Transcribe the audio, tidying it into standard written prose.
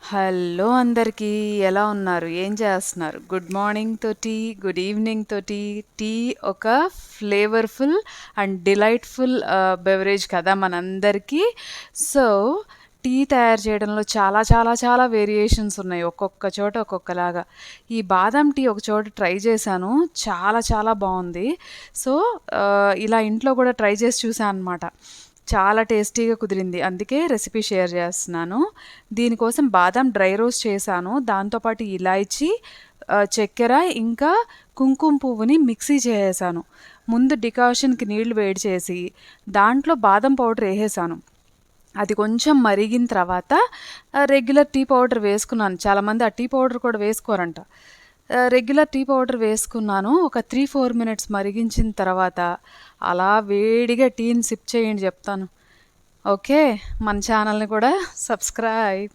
Hello అందరికీ ఎలా ఉన్నారు? ఏం చేస్తున్నారు? గుడ్ మార్నింగ్‌తో టీ, గుడ్ ఈవినింగ్‌తో టీ. టీ ఒక ఫ్లేవర్‌ఫుల్ అండ్ డిలైట్‌ఫుల్ బెవరేజ్ కదా మనందరికీ. సో, టీ తయారు చేయడంలో చాలా చాలా చాలా వేరియేషన్స్ ఉన్నాయి. ఒక్కొక్క చోట ఒక్కొక్కలాగా. ఈ బాదం టీ ఒక చోట ట్రై చేశాను. చాలా చాలా బావుంది. సో, ఇలా ఇంట్లో కూడా ట్రై చేసి చూసా అనమాట. చాలా టేస్టీగా కుదిరింది. అందుకే రెసిపీ షేర్ చేస్తున్నాను. దీనికోసం బాదం డ్రై రోస్ట్ చేశాను. దాంతో పాటు ఇలాయచీ, చక్కెర, ఇంకా కుంకుమ పువ్వుని మిక్సీ చేసేసాను. ముందు డికాషన్‌కి నీళ్లు వేడి చేసి, దాంట్లో బాదం పౌడర్ ఏసేసాను. అది కొంచెం మరిగిన తర్వాత రెగ్యులర్ టీ పౌడర్ వేసుకున్నాను. చాలామంది ఆ టీ పౌడర్ కూడా వేసుకోరంట. రెగ్యులర్ టీ పౌడర్ వేసుకున్నాను. ఒక 3, 4 మినిట్స్ మరిగించిన తర్వాత అలా వేడిగా టీని సిప్ చేయండి చెప్తాను. ఓకే. మన ఛానల్‌ని కూడా సబ్స్క్రైబ్.